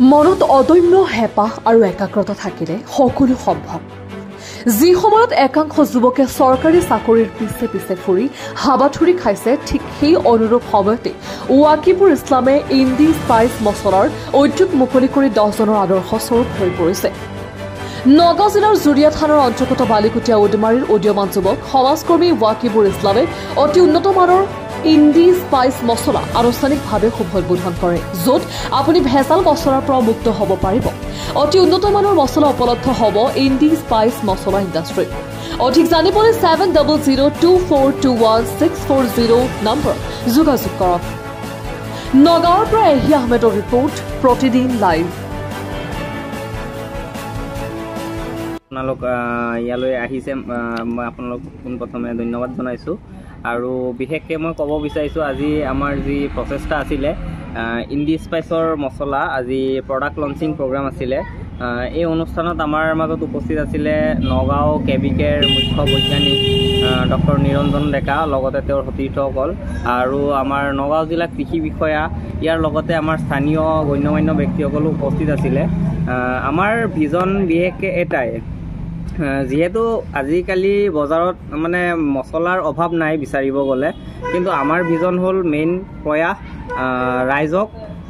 মনত অদম্য হেঁপাহ আৰু একাগ্ৰতা থাকিলে সকলো সম্ভৱ। যি সময়ত একাংশ যুৱকে চৰকাৰী চাকৰিৰ পিছে পিছে ফুৰি হাবাথুৰি খাইছে, ঠিক সেই অনুৰূপ সময়তে ৱাকিবুৰ ইছলামে ইণ্ডি স্পাইচ মছলাৰ উদ্যোগ মুকলি কৰি 10জনৰ আদৰ্শস্বৰূপ হৈ পৰিছে। নগাঁও জিলাৰ জুৰিয়া থানাৰ অন্তৰ্গত বালিকুটীয়া উদমাৰীৰ উদীয়মান যুৱক সমাজকৰ্মী ৱাকিবুৰ ইছলামে অতি উন্নত মানৰ ইণ্ডি স্পাইচ মছলা আনুষ্ঠানিকভাৱে শুভ উদ্বোধন কৰে, য'ত আপুনি ভেজাল মছলাৰ পৰা মুক্ত হ'ব পাৰিব। অতি উন্নত মানৰ মছলা উপলব্ধ হ'ব ইণ্ডি স্পাইচ মছলা ইণ্ডাষ্ট্ৰীত। অধিক জানিবলৈ 7002421640 নম্বৰ যোগাযোগ কৰক। নগাঁৱৰ পৰা এহি আহমেদৰ ৰিপৰ্ট, প্ৰতিদিন লাইভ। আপোনালোক ইয়ালৈ আহিছে, মই আপোনালোক পোনপ্ৰথমে ধন্যবাদ জনাইছোঁ। আৰু বিশেষকৈ মই ক'ব বিচাৰিছোঁ, আজি আমাৰ যি প্ৰচেষ্টা আছিলে ইণ্ডি স্পাইচৰ মছলা, আজি প্ৰডাক্ট লঞ্চিং প্ৰগ্ৰাম আছিলে। এই অনুষ্ঠানত আমাৰ মাজত উপস্থিত আছিলে নগাঁও কেবিকেৰ মুখ্য বৈজ্ঞানিক ডক্টৰ নিৰঞ্জন ডেকা, লগতে তেওঁৰ সতীৰ্থসকল, আৰু আমাৰ নগাঁও জিলা কৃষি বিষয়া, ইয়াৰ লগতে আমাৰ স্থানীয় গণ্যমান্য ব্যক্তিসকলো উপস্থিত আছিলে। আমাৰ ভিজন বিশেষকৈ এটাই, যিহেতু আজিকালি বজাৰত মানে মছলাৰ অভাৱ নাই বিচাৰিব গ'লে, কিন্তু আমাৰ ভিজন হ'ল মেইন প্ৰয়াস ৰাইজক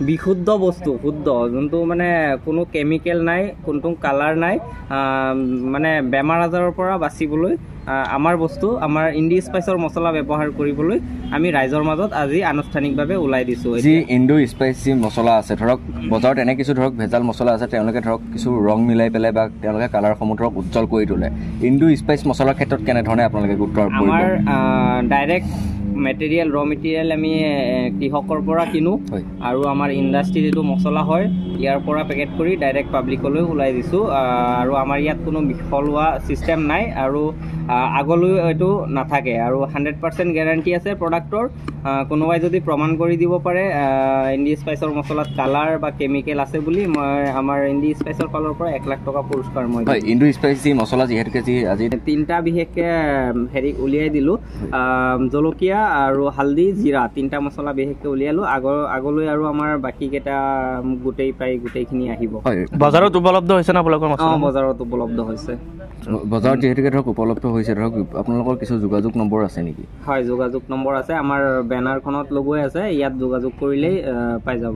বিশুদ্ধ বস্তু, শুদ্ধ, যোনটো মানে কোনো কেমিকেল নাই, কোনো কালাৰ নাই, মানে বেমাৰ আজাৰৰ পৰা বাচিবলৈ আমাৰ বস্তু, আমাৰ ইণ্ডি স্পাইচৰ মছলা ব্যৱহাৰ কৰিবলৈ আমি ৰাইজৰ মাজত আজি আনুষ্ঠানিকভাৱে ওলাই দিছোঁ। যি ইণ্ডো স্পাইচ যি মছলা আছে, ধৰক বজাৰত এনে কিছু ধৰক ভেজাল মছলা আছে, তেওঁলোকে ধৰক কিছু ৰং মিলাই পেলাই বা তেওঁলোকে কালাৰসমূহ ধৰক উজ্জ্বল কৰি তোলে। ইণ্ডো স্পাইচ মছলাৰ ক্ষেত্ৰত কেনেধৰণে আপোনালোকে গুৰুত্ব আৰোপ কৰিব? আমাৰ ডাইৰেক্ট মেটেৰিয়েল, ৰ মেটেৰিয়েল আমি কৃষকৰ পৰা কিনো, আৰু আমাৰ ইণ্ডাষ্ট্ৰিৰ যিটো মছলা হয় ইয়াৰ পৰা পেকেট কৰি ডাইৰেক্ট পাব্লিকলৈ ওলাই দিছোঁ। আৰু আমাৰ ইয়াত কোনো বিফল হোৱা ছিষ্টেম নাই, আৰু আগলৈ এইটো নাথাকে, আৰু 100% গেৰাণ্টি আছে প্ৰডাক্টৰ। কোনোবাই যদি প্ৰমাণ কৰি দিব পাৰে ইণ্ডি স্পাইচৰ মছলাত কালাৰ বা কেমিকেল আছে বুলি, মই আমাৰ ইণ্ডি স্পাইচৰ ফালৰ পৰা 1 লাখ টকা পুৰস্কাৰ মই দিম। ইণ্ডো স্পাইচ যি মছলা যিহেতুকে যি আজি 3টা বিশেষকৈ হেৰি উলিয়াই দিলোঁ, জলকীয়া আৰু হালধি, জিৰা, 3টা মছলা বিশেষকৈ উলিয়ালোঁ। আগলৈ আৰু আমাৰ বাকীকেইটা গোটেইখিনি আহিব। বজাৰত উপলব্ধ হৈছে না আপোনালোকৰ মছলা? বজাৰত উপলব্ধ হৈছে। বজাৰত যিহেতুকে ধৰক উপলব্ধ হৈছে, ধৰক আপোনালোকৰ কিছু যোগাযোগ নম্বৰ আছে নেকি? হয়, যোগাযোগ নম্বৰ আছে, আমাৰ বেনাৰখনত লগোৱাই আছে, ইয়াত যোগাযোগ কৰিলেই পাই যাব।